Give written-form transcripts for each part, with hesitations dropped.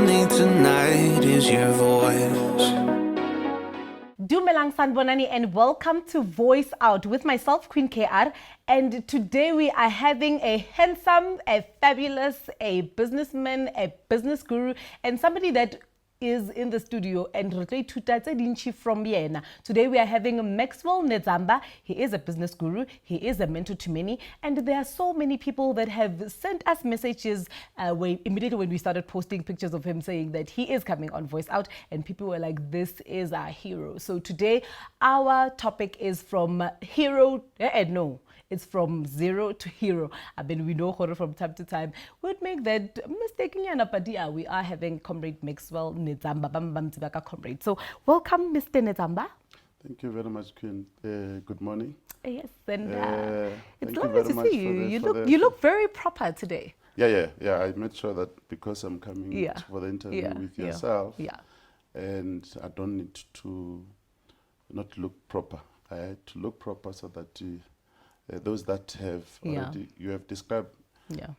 need tonight is your voice. Dumelang Sanbonani and welcome to Voice Out with myself, Queen KR. And today we are having a handsome, a fabulous, a businessman, a business guru, and somebody that is in the studio and from Vienna. Today we are having Maxwell Nedzamba. He is a business guru. He is a mentor to many. And there are so many people that have sent us messages immediately when we started posting pictures of him saying that he is coming on Voice Out. And people were like, this is our hero. So today our topic is from hero, it's from zero to hero. I mean, we know horror from time to time would make that mistaking, but yeah, we are having Comrade Maxwell Nedzamba, Comrade. So welcome, Mr. Nedzamba. Thank you very much, Queen. Good morning. Yes, and it's thank you lovely very to much see you. for You look very proper today. Yeah. I made sure that because I'm coming for the interview with yourself, and I don't need to not look proper. I had to look proper so that those that have already, you have described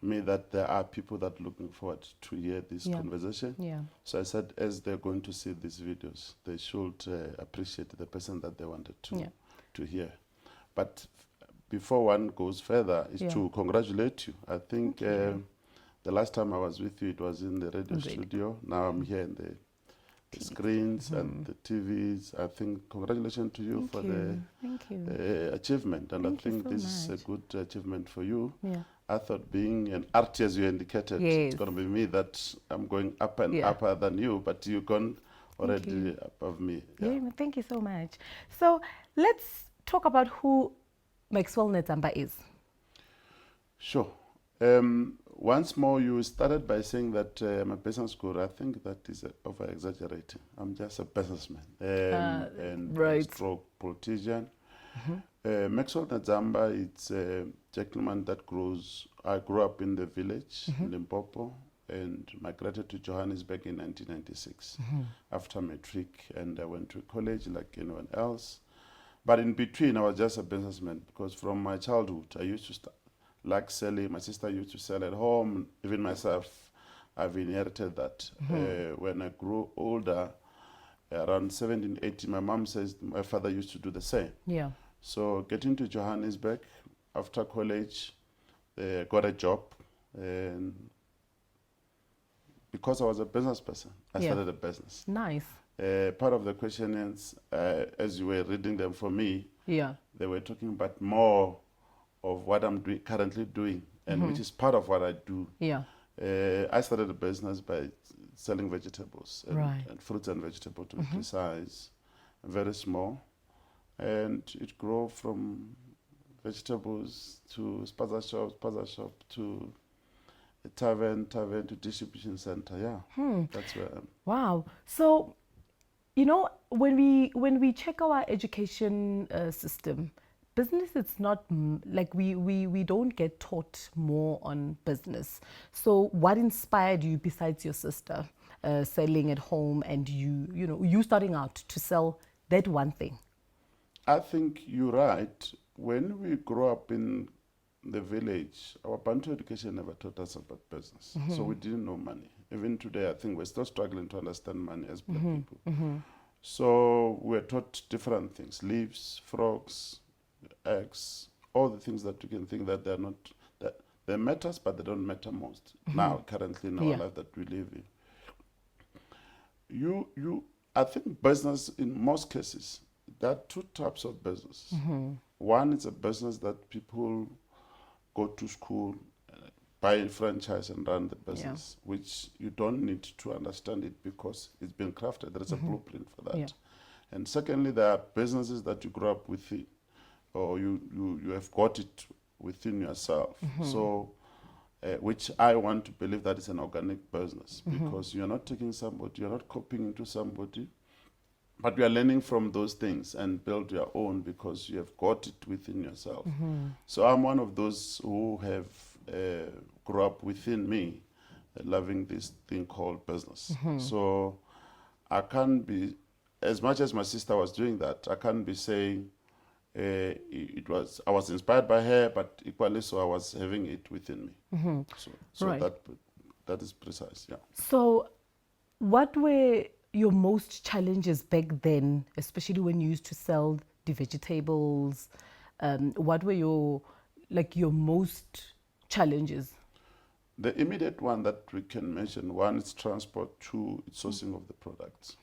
me that there are people that are looking forward to hear this conversation. So I said, as they're going to see these videos, they should appreciate the person that they wanted to hear. But before one goes further, is to congratulate you. I think the last time I was with you, it was in the radio studio. Now I'm here in the screens and the TVs. I think congratulations to you for the achievement, and I think this is a good achievement for you. I thought being an artist, as you indicated, it's going to be me that I'm going up and upper than you, but you've gone already above me. Thank you so much. So let's talk about who Maxwell Nedzamba is. Sure. Once more, you started by saying that I'm a business guru. I think that is over-exaggerating. I'm just a businessman and stroke politician. Maxwell Nedzamba, it's a gentleman that I grew up in the village, in Limpopo, and migrated to Johannesburg in 1996 after matric, and I went to college like anyone else. But in between, I was just a businessman because from my childhood, I used to like selling. My sister used to sell at home. Even myself, I've inherited that. When I grew older, around 17, 18, my mom says my father used to do the same. So getting to Johannesburg after college, got a job, and because I was a business person, I started a business. Nice. Part of the question is, as you were reading them for me, they were talking about more of what I'm currently doing, and which is part of what I do. I started a business by selling vegetables and fruits and vegetables, to be precise, very small, and it grew from vegetables to spaza shop to a tavern to distribution center. That's where I am. Wow. So, when we check our education system, business, it's not like we don't get taught more on business. So what inspired you besides your sister selling at home and you starting out to sell that one thing? I think you're right. When we grew up in the village, our Bantu education never taught us about business. So we didn't know money. Even today, I think we're still struggling to understand money as black people. So we're taught different things: leaves, frogs, eggs, all the things that you can think that they're not, that they matters, but they don't matter most now, currently in our life that we live in. I think business, in most cases, there are two types of business. One is a business that people go to school, buy a franchise and run the business, which you don't need to understand it because it's been crafted. There is a blueprint for that. And secondly, there are businesses that you grow up with, or you have got it within yourself. So, which I want to believe that is an organic business, because you're not taking somebody, you're not copying into somebody, but you are learning from those things and build your own because you have got it within yourself. So I'm one of those who have grew up within me, loving this thing called business. So I can't be, as much as my sister was doing that, I can't be saying I was inspired by her, but equally so I was having it within me. So that is precise. So What were your most challenges back then, especially when you used to sell the vegetables? What were your most challenges? The immediate one that we can mention, one is transport, two, it's sourcing of the products.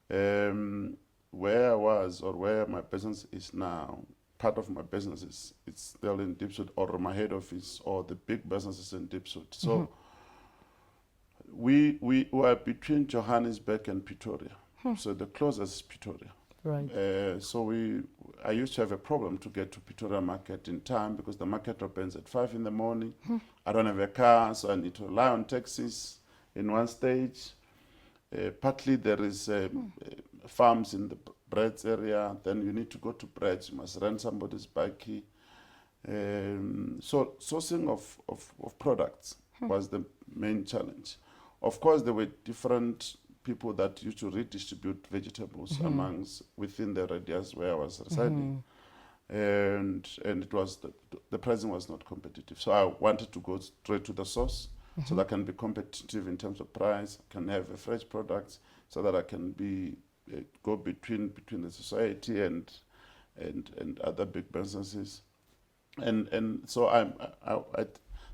Where I was or where my business is now, part of my business is it's still in Diepsloot, or my head office, or the big businesses in Diepsloot. So we were between Johannesburg and Pretoria. So the closest is Pretoria. Right. I used to have a problem to get to Pretoria market in time because the market opens at 5 in the morning. I don't have a car, so I need to rely on taxis in one stage. Partly there is farms in the breads area. Then you need to go to breads. You must rent somebody's bike. So sourcing of products was the main challenge. Of course, there were different people that used to redistribute vegetables amongst within the radius where I was residing, and it was the pricing was not competitive. So I wanted to go straight to the source so that I can be competitive in terms of price, can have a fresh products, so that I can be go between the society and other big businesses, and so I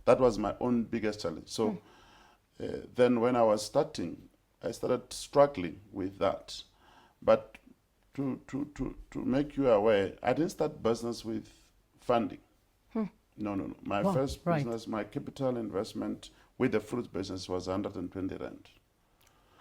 that was my own biggest challenge. So then when I was starting, I started struggling with that. But to make you aware, I didn't start business with funding. No. My first business, my capital investment with the fruits business was 120 rand.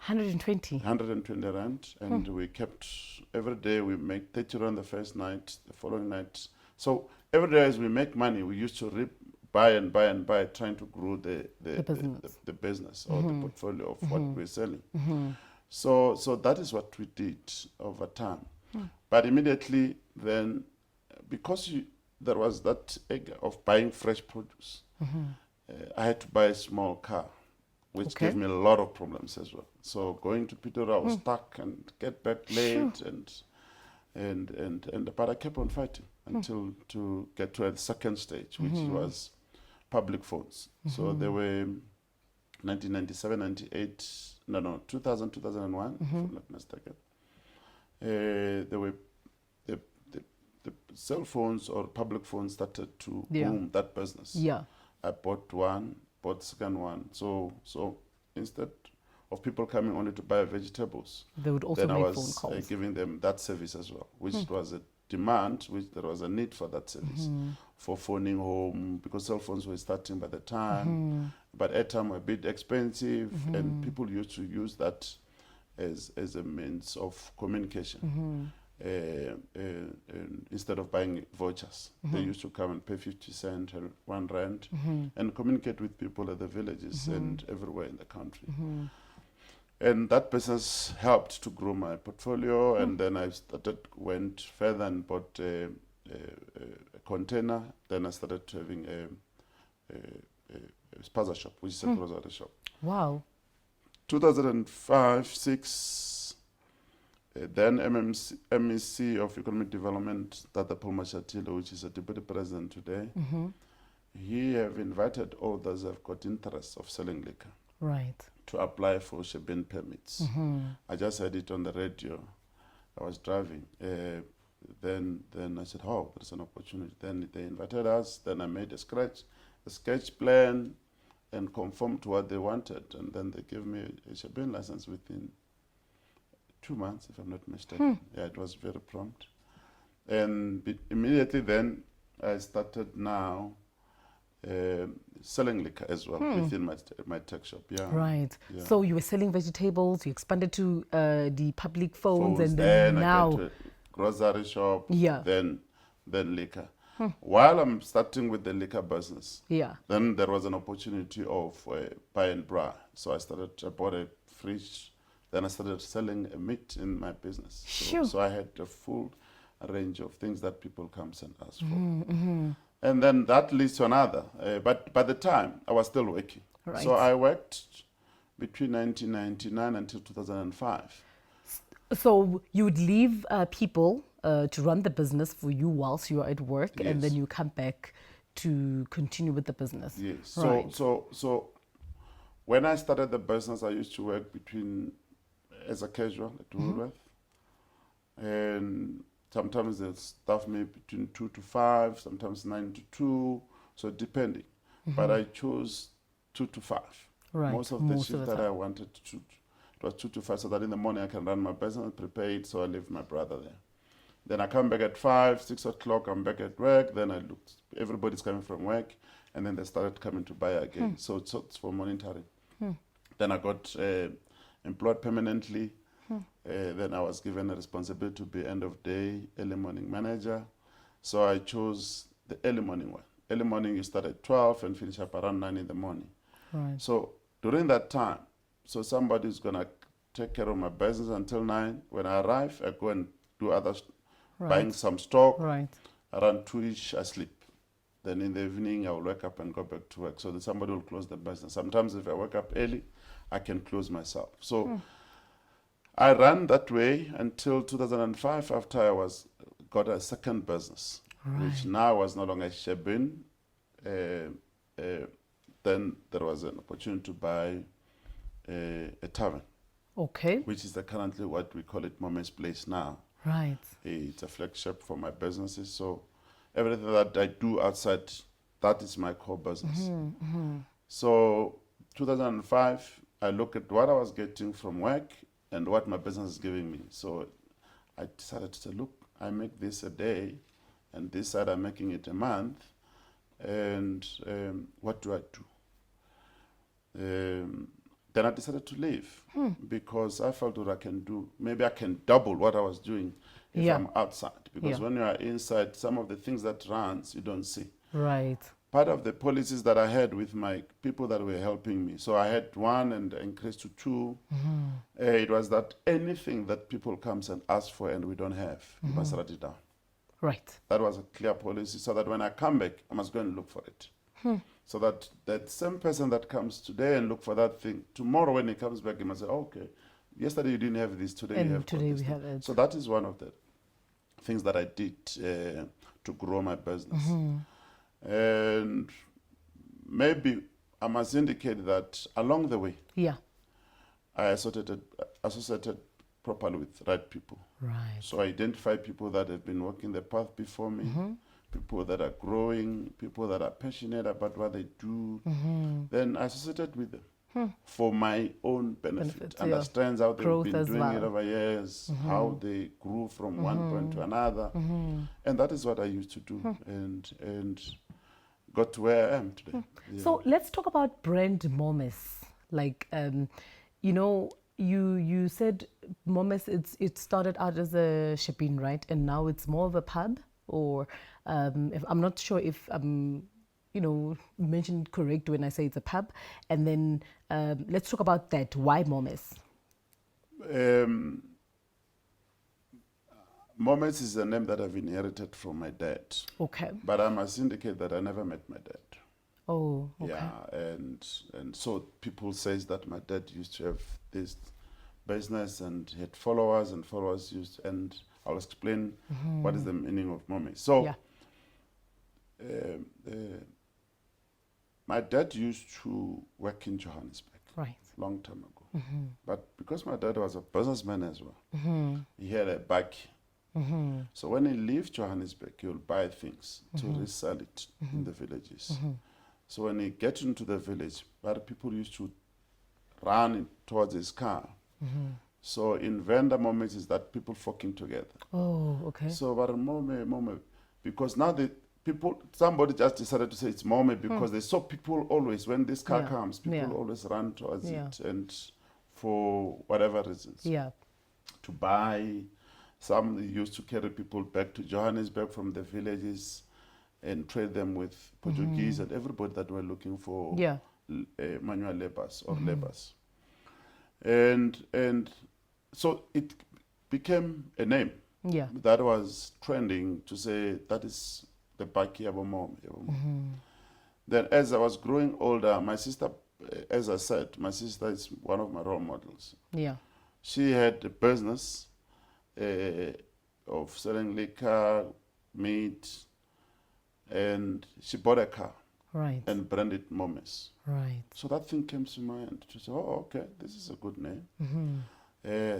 120? 120 rand. And we kept, every day we make 30 rand the first night, the following night. So every day as we make money, we used to buy and buy, trying to grow the business or the portfolio of what we're selling. So that is what we did over time. But immediately then, because there was that egg of buying fresh produce, I had to buy a small car, which gave me a lot of problems as well. So going to Pretoria, I was stuck and get back late, but I kept on fighting until to get to a second stage, which was public phones. So there were 1997, 98, 2000, 2001, if I'm not mistaken. There were the cell phones or public phones started to boom that business. Yeah. I bought one, bought second one. So instead of people coming only to buy vegetables, they would also make phone calls. I was giving them that service as well, which was a demand, which there was a need for that service, for phoning home, because cell phones were starting by the time, but airtime were a bit expensive, and people used to use that as a means of communication. Instead of buying vouchers, they used to come and pay 50 cents or 1 rand and communicate with people at the villages and everywhere in the country. And that business helped to grow my portfolio, and then I went further and bought a container. Then I started having a spaza shop, which is a grocery shop. Wow. 2005, 6, then MEC of Economic Development, Tata Paul Mashatile, which is a deputy president today, he have invited all those who have got interest of selling liquor. Right. To apply for Shebeen permits. I just heard it on the radio. I was driving. Then I said, oh, there's an opportunity. Then they invited us. Then I made a sketch plan and conformed to what they wanted. And then they gave me a Shebeen license within 2 months, if I'm not mistaken. Yeah, it was very prompt. And immediately then I started now selling liquor as well within my tech shop. Yeah. Right. Yeah. So you were selling vegetables, you expanded to the public phones, and then now I got to a grocery shop, yeah. then liquor. While I'm starting with the liquor business, then there was an opportunity of buy and bra. So I bought a fridge, then I started selling meat in my business. So I had a full range of things that people come and ask for. And then that leads to another. But by the time, I was still working. Right. So I worked between 1999 until 2005. So you would leave people to run the business for you whilst you are at work, and then you come back to continue with the business. Yes. Right. So when I started the business, I used to work as a casual at Woolworth. And sometimes they'll staff me between 2 to 5, sometimes 9 to 2, so depending. But I chose 2 to 5. Right. Most of the Most of shifts the that time. I wanted to, it was 2 to 5, so that in the morning I can run my business, prepare it, so I leave my brother there. Then I come back at 5, 6 o'clock, I'm back at work, then I looked, everybody's coming from work, and then they started coming to buy again. So it's for monitoring. Then I got employed permanently. Then I was given a responsibility to be end of day, early morning manager. So I chose the early morning one. Early morning you start at 12 and finish up around 9 in the morning. Right. So during that time, so somebody's gonna take care of my business until 9. When I arrive, I go and do buying some stock. Right. Around 2ish, I sleep. Then in the evening, I will wake up and go back to work. So then somebody will close the business. Sometimes if I wake up early, I can close myself. So I ran that way until 2005 after I got a second business, which now was no longer Shebin. Then there was an opportunity to buy a tavern, Okay. which is currently what we call it Moment's Place now. Right. It's a flagship for my businesses. So everything that I do outside, that is my core business. So 2005, I look at what I was getting from work and what my business is giving me. So I decided to say, look, I make this a day, and this side I'm making it a month, and what do I do? Then I decided to leave because I felt what I can do. Maybe I can double what I was doing if Yeah. I'm outside. Because Yeah. when you are inside, some of the things that runs, you don't see. Right. Part of the policies that I had with my people that were helping me. So I had 1 and increased to 2. It was that anything that people comes and ask for and we don't have, you must write it down. Right. That was a clear policy so that when I come back, I must go and look for it. So that that same person that comes today and look for that thing, tomorrow when he comes back, he must say, okay, yesterday you didn't have this, today you And have got today this we thing." have it. So that is one of the things that I did to grow my business. And maybe I must indicate that along the way, Yeah. I associated properly with right people. Right. So I identify people that have been walking the path before me, people that are growing, people that are passionate about what they do. Then I associated with them for my own benefit. Benefit, yeah. Understands how they've Growth been as doing it well. over years, how they grew from one point to another. And that is what I used to do and got to where I am today. Yeah. So let's talk about brand Momes. Like, you know, you said Momes. It started out as a Shebin, right? And now it's more of a pub. Or if, I'm not sure if mentioned correct when I say it's a pub. And then let's talk about that. Why Momes? Moments is a name that I've inherited from my dad. Okay. But I must indicate that I never met my dad. Oh, okay. Yeah, and so people says that my dad used to have this business and he had followers and followers used, and I'll explain what is the meaning of moments. So Yeah. my dad used to work in Johannesburg Right. long time ago. But because my dad was a businessman as well, he had a back. So when he leaves Johannesburg, he'll buy things to resell it in the villages. So when he gets into the village, but people used to run towards his car. So in vendor moments is that people flocking together. Oh, okay. So but Mome, because now the people, somebody just decided to say it's Mome because they saw people always, when this car Yeah. comes, people Yeah. always run towards Yeah. it, and for whatever reasons. Yeah. To buy. Some used to carry people back to Johannesburg from the villages and trade them with Portuguese and everybody that were looking for Yeah. manual laborers or laborers. And so it became a name Yeah. that was trending to say that is the Baki Yabomom. Then as I was growing older, my sister, as I said, my sister is one of my role models. Yeah. She had a business of selling liquor, meat, and she bought a car. Right. and brand it Momes. Right. So that thing came to mind to say, oh, okay, this is a good name. Mm-hmm.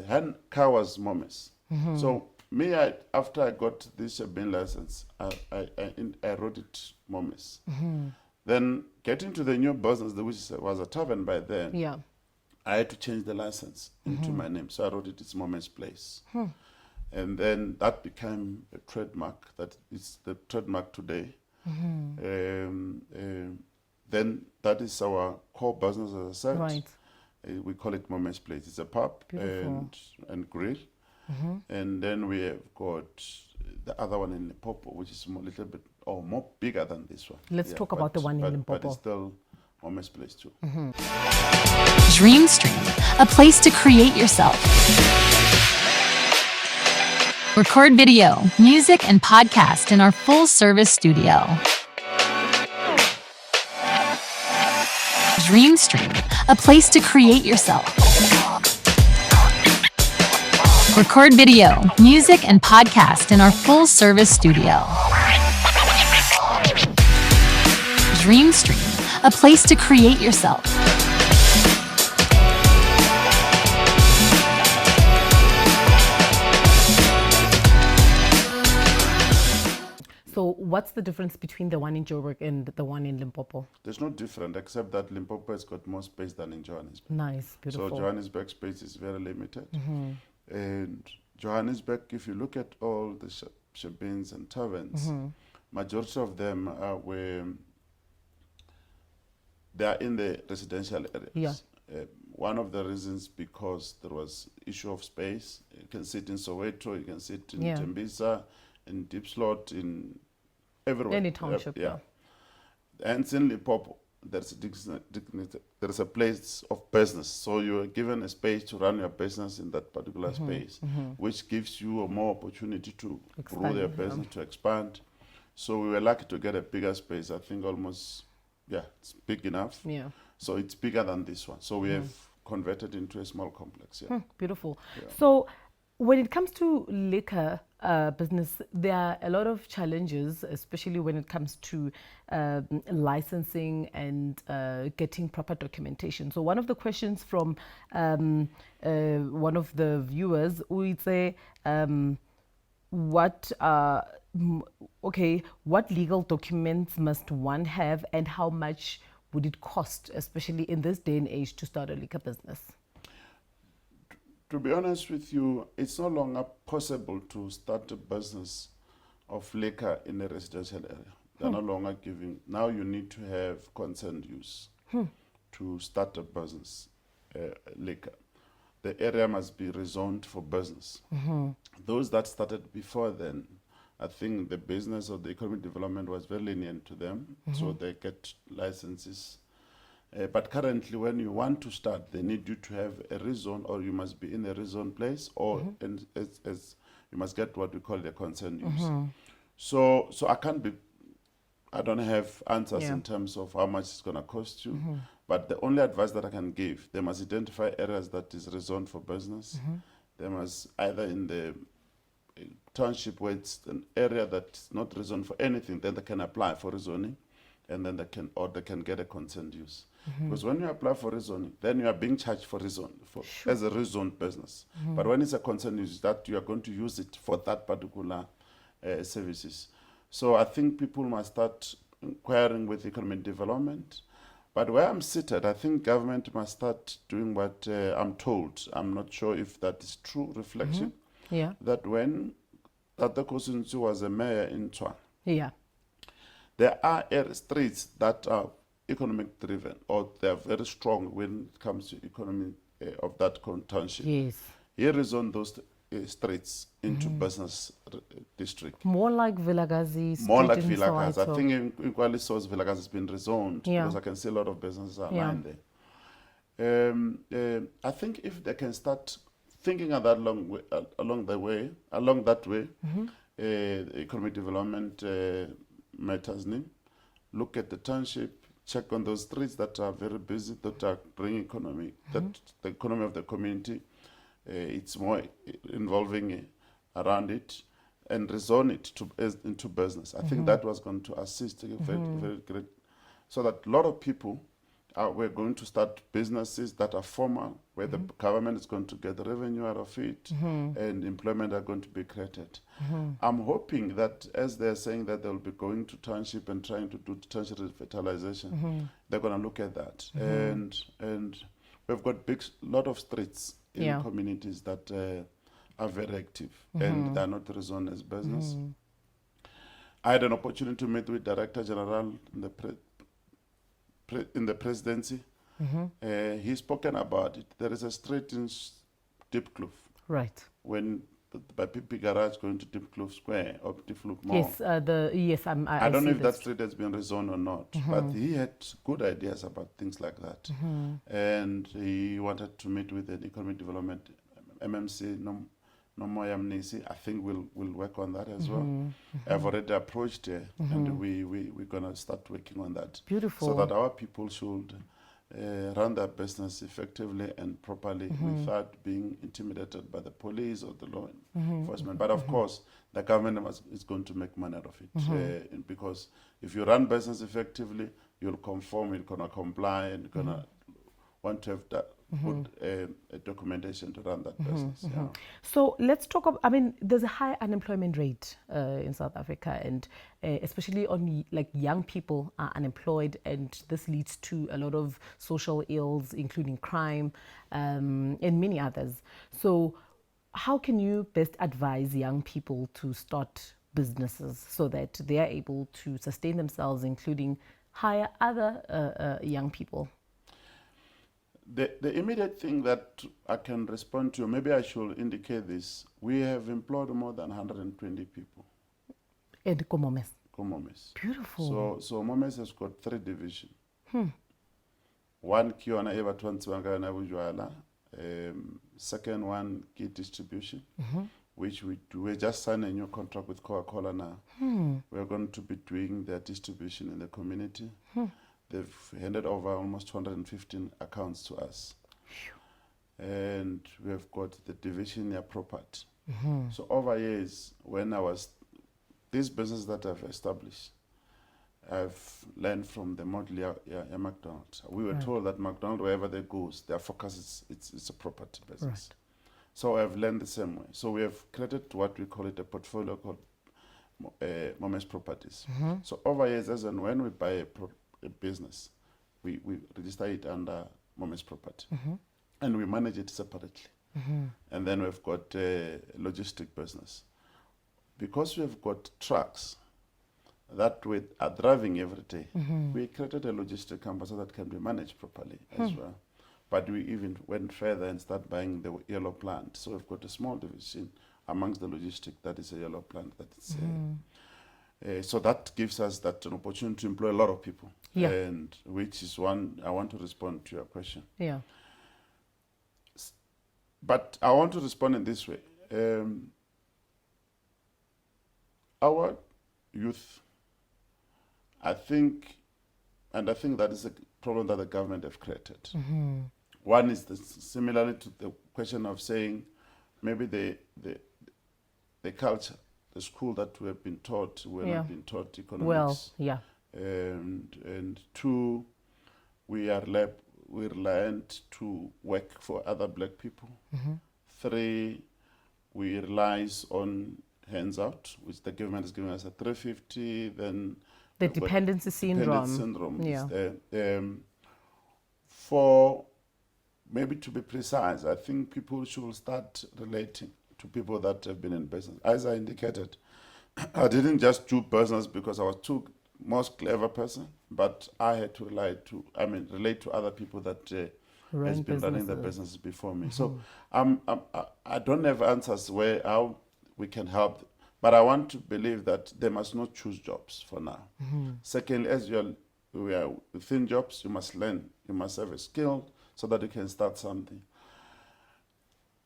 Hand car was Momes. So me, after I got this bin license, I wrote it Momes. Then getting to the new business, which was a tavern by then, Yeah. I had to change the license into my name. So I wrote it, it's Momes Place. And then that became a trademark. That is the trademark today. Then that is our core business, as I said. Right. We call it Momes Place. It's a pub and grill. And then we have got the other one in Limpopo, which is a little bit more bigger than this one. Let's talk about the one in But Limpopo. it's still Momes Place too. DreamStream, a place to create yourself. Record video, music, and podcast in our full-service studio. DreamStream, a place to create yourself. Record video, music, and podcast in our full-service studio. DreamStream, a place to create yourself. So what's the difference between the one in Joburg and the one in Limpopo? There's no different except that Limpopo has got more space than in Johannesburg. Nice, beautiful. So Johannesburg space is very limited. And Johannesburg, if you look at all the shebeens and taverns, majority of them are where they are in the residential areas. Yeah. One of the reasons because there was issue of space. You can sit in Soweto, you can sit in Tembisa, in Diepslot, in everywhere. Any township, yeah. And in Limpopo, there's a place of business. So you're given a space to run your business in that particular space, which gives you a more opportunity to grow their business, to expand. So we were lucky to get a bigger space. I think almost, it's big enough. Yeah. So it's bigger than this one. So we have converted into a small complex. Yeah. Beautiful. So when it comes to liquor business, there are a lot of challenges, especially when it comes to licensing and getting proper documentation. So one of the questions from one of the viewers, we say, what legal documents must one have, and how much would it cost, especially in this day and age, to start a liquor business? To be honest with you, it's no longer possible to start a business of liquor in a residential area. They're no longer giving. Now you need to have consent use to start a business, liquor. The area must be rezoned for business. Those that started before then, I think the business or the economic development was very lenient to them, so they get licenses. But currently, when you want to start, they need you to have a rezone, or you must be in a rezone place, or as you must get what we call the consent use. So I don't have answers in terms of how much it's going to cost you. But the only advice that I can give, they must identify areas that is rezoned for business. They must either in the township where it's an area that's not rezoned for anything, then they can apply for rezoning, and then they can get a consent use. Because when you apply for rezoning, then you are being charged for rezone as a rezoned business. But when it's a consent use, that you are going to use it for that particular services. So I think people must start inquiring with economic development. But where I'm seated, I think government must start doing what I'm told. I'm not sure if that is true reflection. Yeah. That when Tata Kosinsu was a mayor in Tshwane, there are streets that are economic driven, or they are very strong when it comes to economy of that township. Yes. He rezoned those streets into business district. More like Vilakazi. More like Vilakazi. I think in Kwali Source, Vilakazi has been rezoned because I can see a lot of businesses aligned there. I think if they can start thinking of that along that way, economic development matters, look at the township, check on those streets that are very busy, that are bringing economy, that the economy of the community, it's more involving around it, and rezone it into business. I think that was going to assist very, very great so that a lot of people we're going to start businesses that are formal, where the government is going to get the revenue out of it, and employment are going to be created. I'm hoping that as they're saying that they'll be going to township and trying to do township revitalization, they're going to look at that. And we've got lot of streets in communities that are very active, and they're not rezoned as business. I had an opportunity to meet with Director General in the presidency. He's spoken about it. There is a street in Diepkloof. Right. When by PP Garage going to Diepkloof Square or Diepkloof Mall. Yes, I don't know if that street has been rezoned or not, but he had good ideas about things like that. And he wanted to meet with an economic development MMC, Nomoya Mnisi. I think we'll work on that as well. I've already approached her, and we're going to start working on that. Beautiful. So that our people should run their business effectively and properly without being intimidated by the police or the law enforcement. But of course, the government is going to make money out of it. Because if you run business effectively, you'll conform, you're going to comply, and you're going to want to have that good documentation to run that business. Yeah. So let's talk about, there's a high unemployment rate in South Africa, and especially on young people are unemployed, and this leads to a lot of social ills, including crime and many others. So how can you best advise young people to start businesses so that they are able to sustain themselves, including hire other young people? The immediate thing that I can respond to, maybe I should indicate this, we have employed more than 120 people. And Komomes. Komomes. Beautiful. So Momes has got 3 divisions. One Kiona Eva Twanswanga Ujwala. Second one, key distribution, which we just signed a new contract with Coca-Cola now. We're going to be doing their distribution in the community. They've handed over almost 215 accounts to us. And we have got the division near property. So over years, when these businesses that I've established, I've learned from the model McDonald's. We were told that McDonald's, wherever they go, their focus it's a property business. So I've learned the same way. So we have created what we call it a portfolio called Momes Properties. So over years, as and when we buy a business, we register it under Momes Property, and we manage it separately. And then we've got a logistic business. Because we've got trucks that we are driving every day, we created a logistic company so that can be managed properly as well. But we even went further and started buying the yellow plant. So we've got a small division amongst the logistic that is a yellow plant that is so that gives us that an opportunity to employ a lot of people, and which is one I want to respond to your question. Yeah. But I want to respond in this way. Our youth, I think that is a problem that the government have created. One is similarly to the question of saying maybe the culture, the school that we have been taught, we're not being taught economics. And 2, we learned to work for other black people. 3, we relies on hands out, which the government is giving us a 350. Then the dependency syndrome. Is there. 4, maybe to be precise, I think people should start relating to people that have been in business. As I indicated, I didn't just do business because I was the most clever person, but I had to relate to other people that has been running the businesses before me. So I don't have answers how we can help, but I want to believe that they must not choose jobs for now. Secondly, as we are within jobs, you must learn, you must have a skill so that you can start something.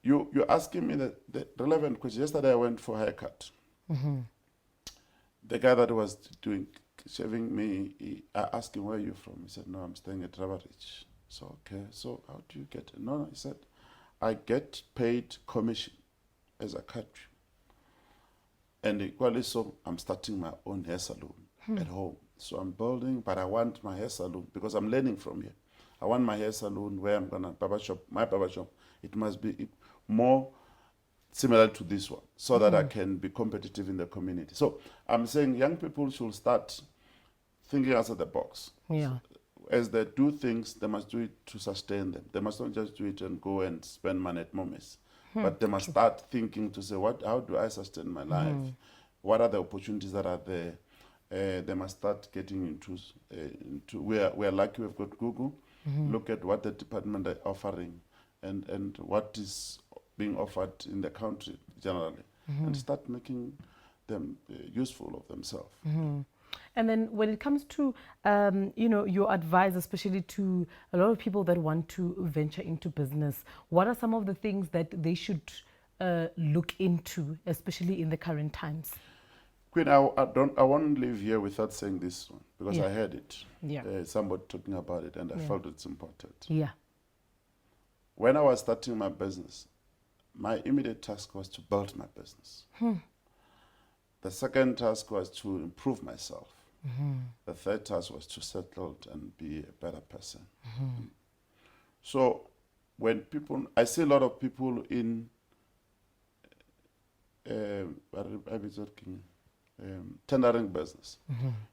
You're asking me the relevant question. Yesterday I went for a haircut. The guy that was shaving me, I asked him, where are you from? He said, no, I'm staying at Rabarich. So, okay, so how do you get it? No, he said, I get paid commission as a cut. And equally so, I'm starting my own hair salon at home. So I'm building, but I want my hair salon because I'm learning from here. I want my hair salon where I'm gonna my barber shop. It must be more similar to this one so that I can be competitive in the community. So I'm saying young people should start thinking outside the box. Yeah. As they do things, they must do it to sustain them. They must not just do it and go and spend money at moments. But they must start thinking to say, how do I sustain my life? What are the opportunities that are there? They must start getting into we're lucky we've got Google. Look at what the department are offering and what is being offered in the country generally, and start making them useful of themselves. And then when it comes to, your advice, especially to a lot of people that want to venture into business, what are some of the things that they should look into, especially in the current times? Queen, I won't leave here without saying this one because I heard it. Yeah. Somebody talking about it, and I felt it's important. Yeah. When I was starting my business, my immediate task was to build my business. The second task was to improve myself. The third task was to settle and be a better person. So when I see a lot of people in tendering business.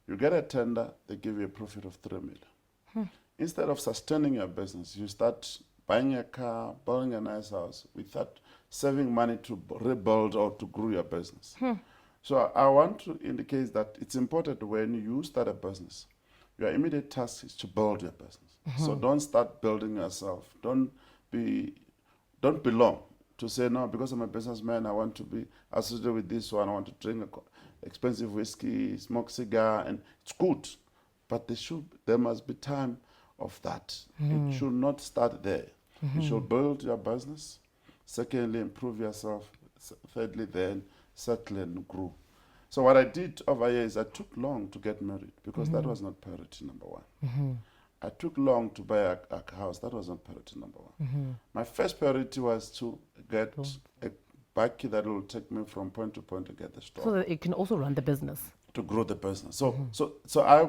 You get a tender, they give you a profit of 3 million. Instead of sustaining your business, you start buying a car, building a nice house without saving money to rebuild or to grow your business. So I want to indicate that it's important when you start a business, your immediate task is to build your business. So don't start building yourself. Don't belong to say, no, because I'm a businessman, I want to be associated with this one, I want to drink expensive whiskey, smoke cigar, and it's good. But there must be time of that. It should not start there. You should build your business. Secondly, improve yourself. Thirdly, then settle and grow. So what I did over here is I took long to get married because that was not priority number one. I took long to buy a house. That was not priority number one. My first priority was to get a bike that will take me from point to point to get the store. So that it can also run the business. To grow the business. So I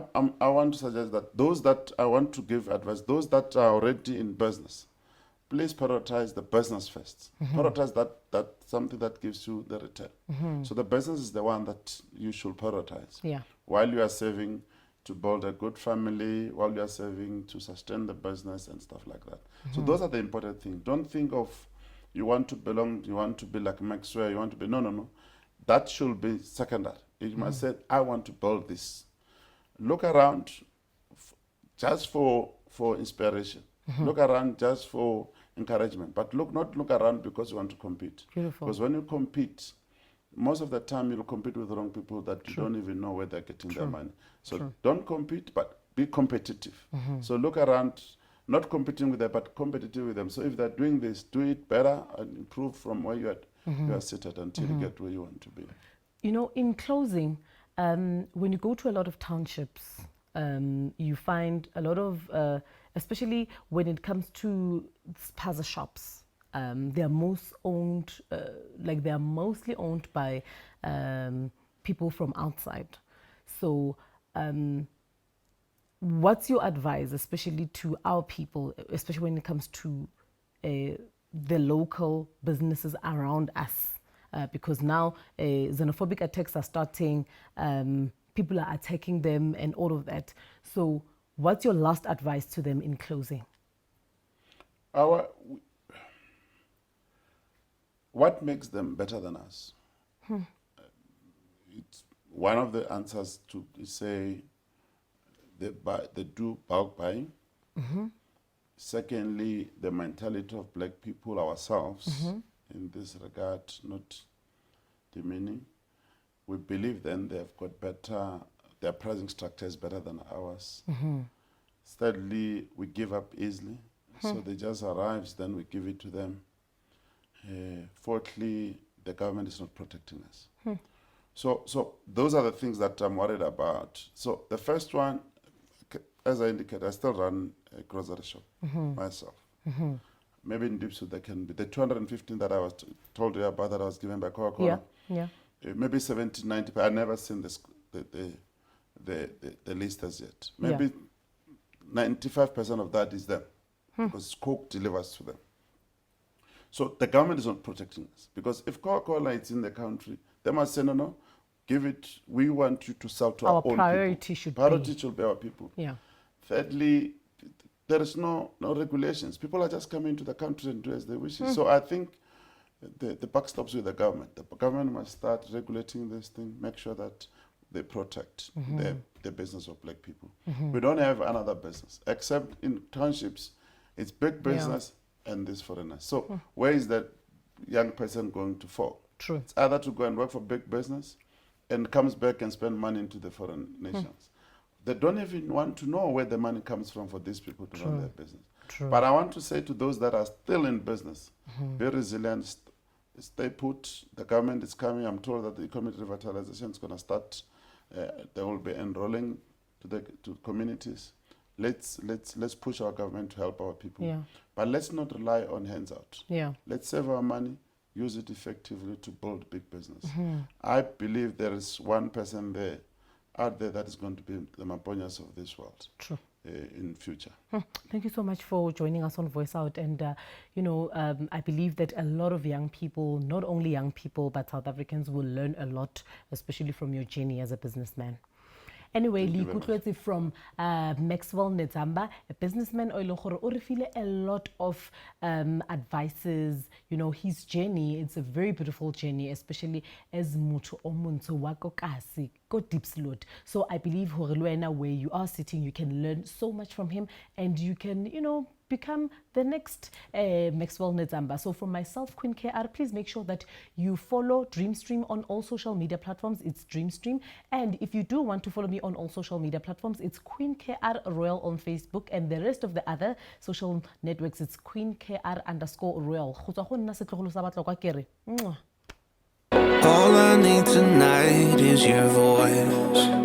want to suggest that those that I want to give advice, those that are already in business, please prioritize the business first. Prioritize that something that gives you the return. So the business is the one that you should prioritize. Yeah. While you are saving to build a good family, while you are saving to sustain the business and stuff like that. So those are the important things. Don't think of you want to belong, you want to be like Maxwell, you want to be, no. That should be secondary. You must say, I want to build this. Look around just for inspiration. Look around just for encouragement. But not look around because you want to compete. Beautiful. Because when you compete, most of the time you'll compete with the wrong people that you don't even know where they're getting their money. So don't compete, but be competitive. So look around, not competing with them, but competitive with them. So if they're doing this, do it better and improve from where you are seated until you get where you want to be. In closing, when you go to a lot of townships, you find a lot of, especially when it comes to spaza shops, they are mostly owned by people from outside. So what's your advice, especially to our people, especially when it comes to the local businesses around us? Because now xenophobic attacks are starting, people are attacking them and all of that. So what's your last advice to them in closing? What makes them better than us? It's one of the answers to say they do bulk buying. Secondly, the mentality of black people ourselves in this regard, not demeaning. We believe then they've got their pricing structure is better than ours. Thirdly, we give up easily. So they just arrives, then we give it to them. Fourthly, the government is not protecting us. So those are the things that I'm worried about. So the first one, as I indicated, I still run a grocery shop myself. Maybe in Diepsloot there can be the 215 that I was told you about that I was given by Coca-Cola. Yeah. Maybe 70, 90, but I've never seen the list as yet. Maybe 95% of that is them, because Coke delivers to them. So the government is not protecting us, because if Coca-Cola is in the country, they must say, no, give it, we want you to sell to our own priority people. should Priority be. should be our people. Yeah. Thirdly, there is no regulations. People are just coming to the country and do as they wish. So I think the buck stops with the government. The government must start regulating this thing, make sure that they protect the business of black people. We don't have another business, except in townships, it's big business and these foreigners. So where is that young person going to fall? True. It's either to go and work for big business and comes back and spend money into the foreign nations. They don't even want to know where the money comes from for these people to run their business. True. But I want to say to those that are still in business, be resilient, stay put. The government is coming. I'm told that the economic revitalization is going to start. They will be enrolling to communities. Let's push our government to help our people. Yeah. But let's not rely on hands out. Yeah. Let's save our money, use it effectively to build big business. I believe there is one person out there that is going to be the Maponyas of this world. True. In future. Thank you so much for joining us on Voice Out. And, I believe that a lot of young people, not only young people, but South Africans will learn a lot, especially from your journey as a businessman. Anyway, Lee Kutlwetsi from Maxwell Netsamba, a businessman, o refile a lot of advices. You know, his journey, it's a very beautiful journey, especially as mucho omuntu wako kasi go deep slot. So I believe where you are sitting, you can learn so much from him, and you can, become the next Maxwell Netsamba. So from myself, Queen KR, please make sure that you follow Dreamstream on all social media platforms. It's Dreamstream. And if you do want to follow me on all social media platforms, it's Queen KR Royal on Facebook, and the rest of the other social networks, it's Queen KR_Royal. All I need tonight is your voice.